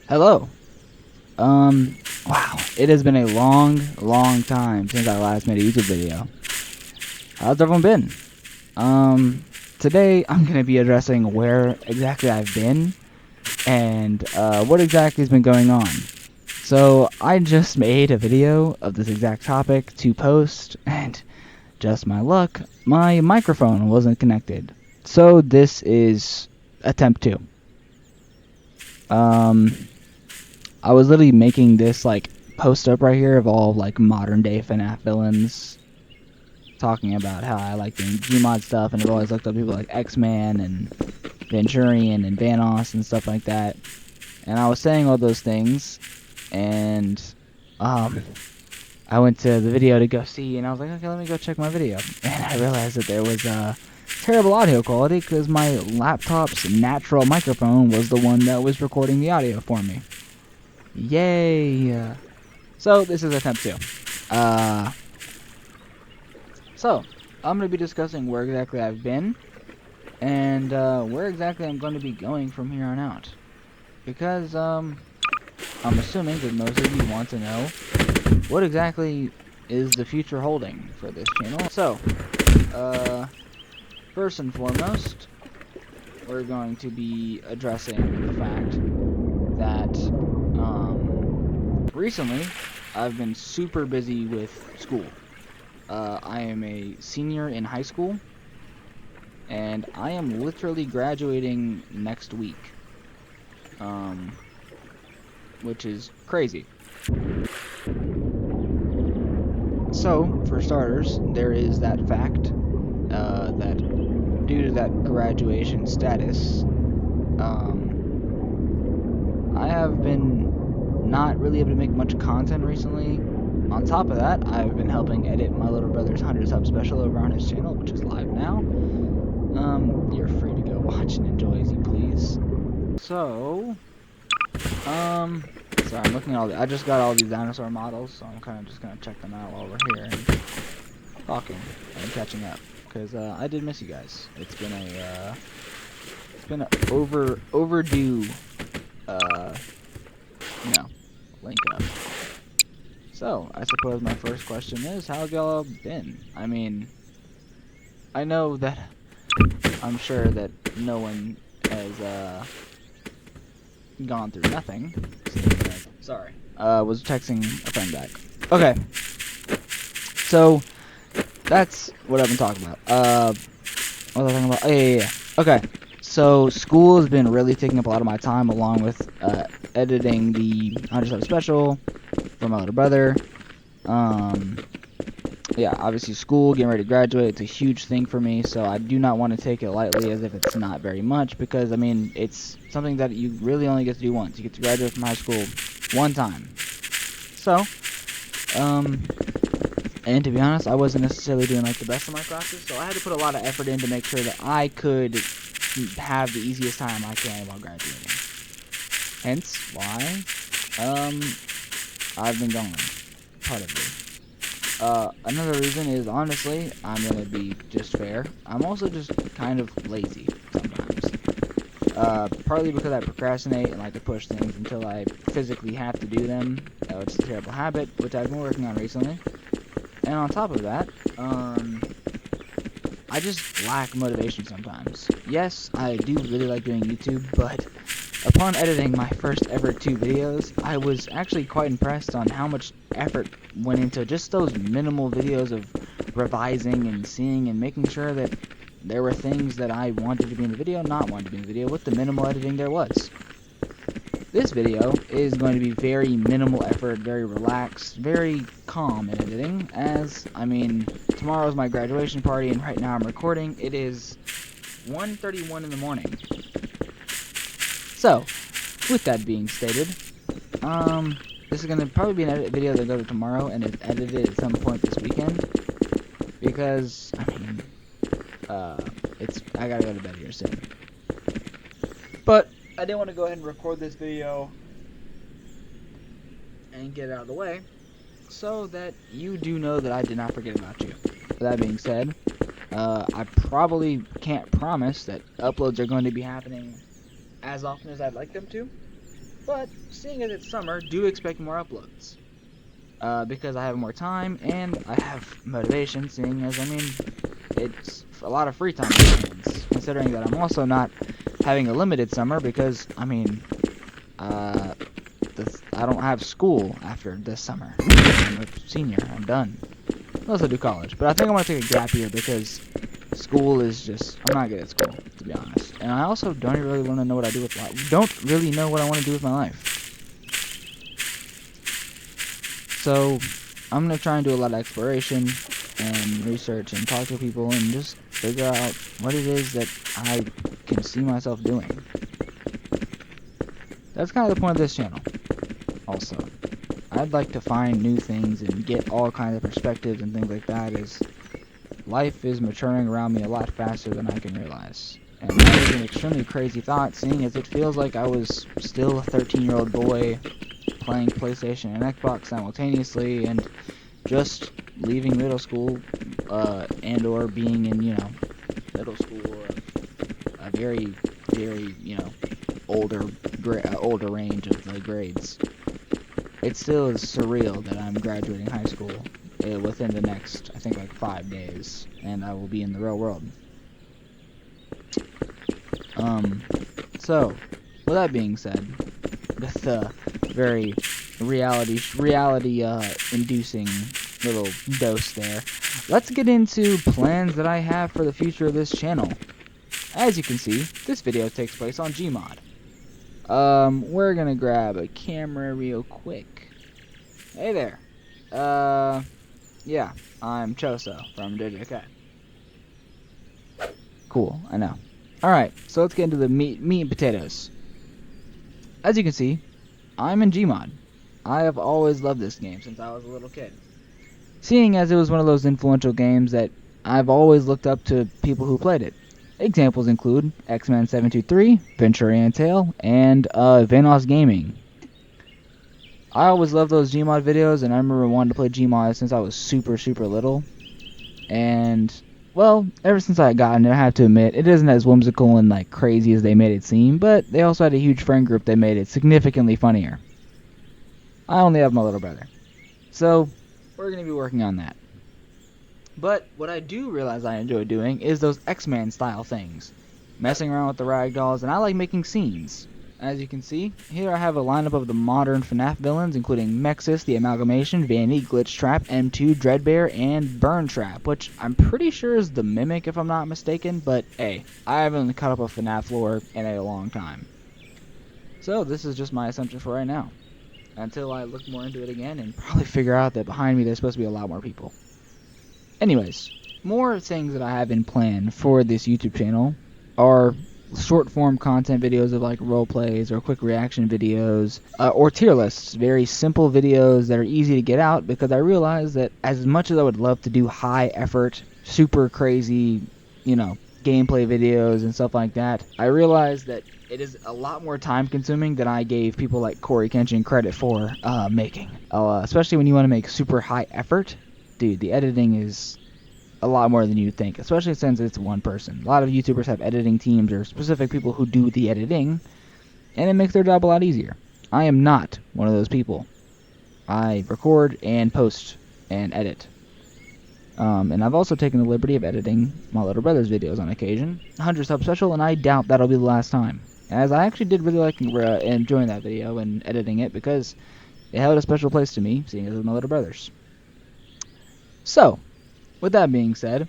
Hello. Wow. It has been a long time since I last made a YouTube video. How's everyone been? Today I'm gonna be addressing where exactly I've been and what exactly has been going on. So I just made a video of this exact topic to post, and just my luck, my microphone wasn't connected. So this is attempt 2. I was literally making this like post up right here of all like modern day FNAF villains, talking about how I like doing Gmod stuff, and I've always looked up people like X-Man and Venturian and Vanos and stuff like that. And I was saying all those things, and I went to the video to go see, and I was like, okay, let me go check my video. And I realized that there was terrible audio quality because my laptop's natural microphone was the one that was recording the audio for me. Yay! So this is attempt 2. So I'm going to be discussing where exactly I've been and where exactly I'm going to be going from here on out. Because I'm assuming that most of you want to know what exactly is the future holding for this channel. So first and foremost, we're going to be addressing the fact that recently I've been super busy with school. I am a senior in high school, and I am literally graduating next week, which is crazy. So, for starters, there is that fact that due to that graduation status, I have been not really able to make much content recently. On top of that, I've been helping edit my little brother's 100 sub special over on his channel, which is live now. You're free to go watch and enjoy as you please. So, sorry, I'm looking at I just got all these dinosaur models, so I'm kind of just gonna check them out while we're here and talking and catching up, because I did miss you guys. It's been a overdue link up. So, I suppose my first question is, how have y'all been? I mean, I know that I'm sure that no one has gone through nothing. Sorry. Was texting a friend back. Okay. So, that's what I've been talking about. What was I talking about? Oh, yeah. Okay. So, school has been really taking up a lot of my time, along with editing the 100 sub special for my little brother. Yeah, obviously school, getting ready to graduate, it's a huge thing for me, so I do not want to take it lightly as if it's not very much, because, I mean, it's something that you really only get to do once. You get to graduate from high school one time. So, and to be honest, I wasn't necessarily doing, like, the best of my classes, so I had to put a lot of effort in to make sure that I could have the easiest time I can while graduating. Hence why, I've been gone, part of it. Another reason is, honestly, I'm gonna be just fair, I'm also just kind of lazy sometimes. Partly because I procrastinate and like to push things until I physically have to do them, which is a terrible habit, which I've been working on recently. And on top of that, I just lack motivation sometimes. Yes, I do really like doing YouTube, but upon editing my first ever 2 videos, I was actually quite impressed on how much effort went into just those minimal videos of revising and seeing and making sure that there were things that I wanted to be in the video, not wanted to be in the video, with the minimal editing there was. This video is going to be very minimal effort, very relaxed, very calm in editing, as, I mean, tomorrow's my graduation party, and right now I'm recording. It is 1:31 in the morning. So, with that being stated, this is going to probably be an edit video that goes tomorrow and is edited at some point this weekend, because, I mean, I gotta go to bed here soon. But I did want to go ahead and record this video and get it out of the way, so that you do know that I did not forget about you. That being said, I probably can't promise that uploads are going to be happening as often as I'd like them to, But seeing as it's summer, do expect more uploads. Because I have more time and I have motivation, seeing as, I mean, it's a lot of free time on my hands, considering that I'm also not having a limited summer because, I mean, I don't have school after this summer. I'm a senior. I'm done. I also do college, but I think I'm going to take a gap year because school is just, I'm not good at school, to be honest. And I also don't really want to know what I do with life. Don't really know what I want to do with my life. So I'm going to try and do a lot of exploration and research and talk to people and just figure out what it is that I can see myself doing. That's kind of the point of this channel. Also, I'd like to find new things and get all kinds of perspectives and things like that, as life is maturing around me a lot faster than I can realize. And that is an extremely crazy thought, seeing as it feels like I was still a 13-year-old boy playing PlayStation and Xbox simultaneously, and just leaving middle school, and or being in, middle school, or a very, very, older range of the grades. It still is surreal that I'm graduating high school within the next, I think, like 5 days, and I will be in the real world. So, with that being said, with the very reality-inducing little dose there, let's get into plans that I have for the future of this channel. As you can see, this video takes place on Gmod. We're gonna grab a camera real quick. Hey there. Yeah, I'm Choso from JJK. Cool, I know. Alright, so let's get into the meat and potatoes. As you can see, I'm in Gmod. I have always loved this game since I was a little kid. Seeing as it was one of those influential games that I've always looked up to people who played it. Examples include X-Men 723, Venturian Tale, and Vanos Gaming. I always loved those Gmod videos, and I remember wanting to play Gmod since I was super little. And, well, ever since I got it, I have to admit, it isn't as whimsical and like crazy as they made it seem, but they also had a huge friend group that made it significantly funnier. I only have my little brother. So, we're going to be working on that. But what I do realize I enjoy doing is those X-Men style things. Messing around with the ragdolls, and I like making scenes. As you can see, here I have a lineup of the modern FNAF villains, including Mexus, the Amalgamation, Vanny, Glitch Trap, M2, Dreadbear, and Burn Trap, which I'm pretty sure is the Mimic if I'm not mistaken, but hey, I haven't caught up with FNAF lore in a long time. So this is just my assumption for right now, until I look more into it again and probably figure out that behind me there's supposed to be a lot more people. Anyways, more things that I have in plan for this YouTube channel are short form content videos of like role plays or quick reaction videos, or tier lists, very simple videos that are easy to get out, because I realize that as much as I would love to do high effort, super crazy, gameplay videos and stuff like that, I realize that it is a lot more time consuming than I gave people like Corey Kenshin credit for making. Especially when you want to make super high effort. Dude, the editing is a lot more than you'd think, especially since it's one person. A lot of YouTubers have editing teams or specific people who do the editing, and it makes their job a lot easier. I am not one of those people. I record and post and edit. And I've also taken the liberty of editing my little brother's videos on occasion. 100 sub special, and I doubt that'll be the last time. As I actually did really like enjoying that video and editing it, because it held a special place to me, seeing as it was my little brother's. So, with that being said,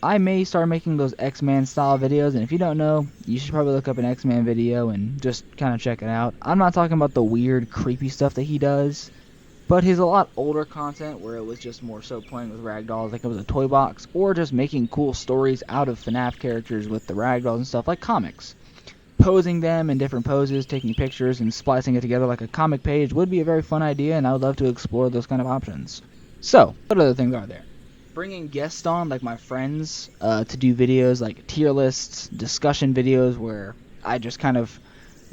I may start making those X-Man style videos, and if you don't know, you should probably look up an X-Man video and just kind of check it out. I'm not talking about the weird, creepy stuff that he does, but his a lot older content where it was just more so playing with ragdolls like it was a toy box, or just making cool stories out of FNAF characters with the ragdolls and stuff like comics. Posing them in different poses, taking pictures, and splicing it together like a comic page would be a very fun idea, and I would love to explore those kind of options. So, what other things are there? Bringing guests on, like my friends, to do videos like tier lists, discussion videos where I just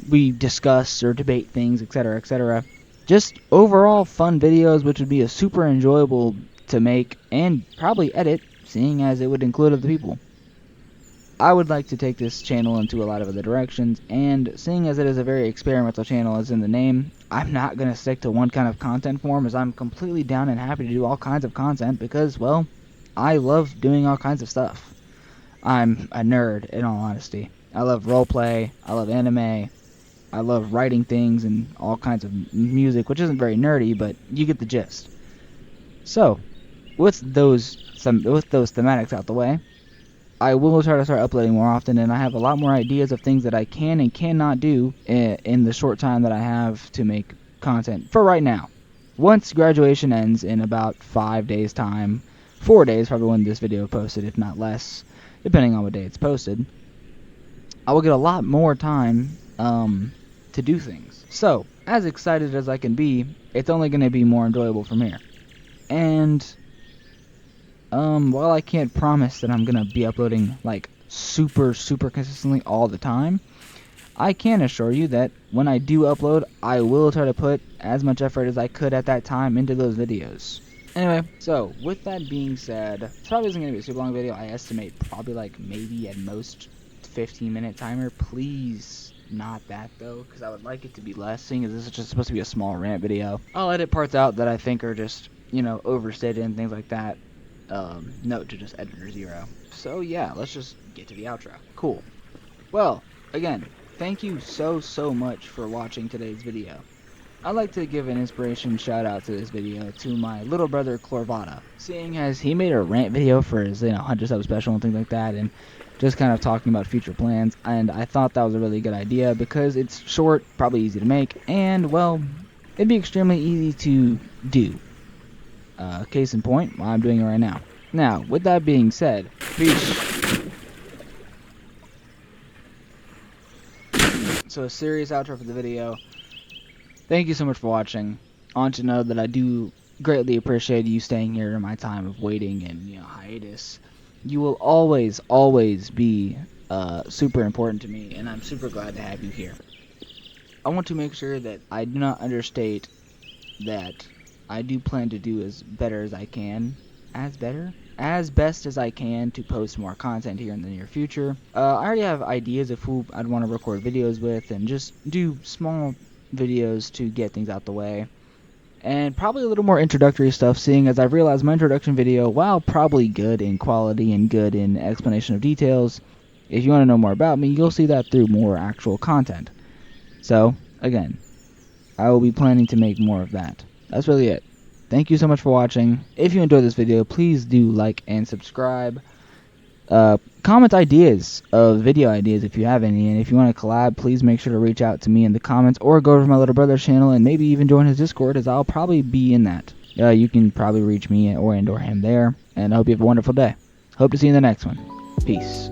we discuss or debate things, etc., etc. Just overall fun videos, which would be a super enjoyable to make and probably edit, seeing as it would include other people. I would like to take this channel into a lot of other directions, and seeing as it is a very experimental channel as in the name, I'm not going to stick to one kind of content form, as I'm completely down and happy to do all kinds of content because, well, I love doing all kinds of stuff. I'm a nerd, in all honesty. I love roleplay, I love anime, I love writing things and all kinds of music, which isn't very nerdy, but you get the gist. So, with those thematics out the way, I will try to start uploading more often, and I have a lot more ideas of things that I can and cannot do in the short time that I have to make content for right now. Once graduation ends in about 5 days time, 4 days probably when this video is posted, if not less, depending on what day it's posted, I will get a lot more time to do things. So, as excited as I can be, it's only going to be more enjoyable from here. And while I can't promise that I'm gonna be uploading like super consistently all the time, I can assure you that when I do upload, I will try to put as much effort as I could at that time into those videos. Anyway, so with that being said, this probably isn't gonna be a super long video. I estimate probably like maybe at most 15-minute timer. Please not that though, because I would like it to be less, seeing as this is just supposed to be a small rant video. I'll edit parts out that I think are just, overstated and things like that. Note to just editor 0. So yeah, let's just get to the outro. Cool. Well, again, thank you so much for watching today's video. I'd like to give an inspiration shout out to this video to my little brother Clorvada, seeing as he made a rant video for his 100 sub special and things like that, and just kind of talking about future plans, and I thought that was a really good idea because it's short, probably easy to make, and well, it'd be extremely easy to do. Case in point, I'm doing it right now. Now, with that being said, peace. So a serious outro for the video. Thank you so much for watching. I want you to know that I do greatly appreciate you staying here in my time of waiting and hiatus. You will always be super important to me, and I'm super glad to have you here. I want to make sure that I do not understate that I do plan to do as best as I can to post more content here in the near future. I already have ideas of who I'd want to record videos with and just do small videos to get things out the way. And probably a little more introductory stuff, seeing as I've realized my introduction video, while probably good in quality and good in explanation of details, if you want to know more about me, you'll see that through more actual content. So, again, I will be planning to make more of that. That's really it. Thank you so much for watching. If you enjoyed this video, please do like and subscribe. Comment ideas of video ideas if you have any, and if you want to collab, please make sure to reach out to me in the comments or go over to my little brother's channel and maybe even join his Discord, as I'll probably be in that. You can probably reach me or him there, and I hope you have a wonderful day. Hope to see you in the next one. Peace.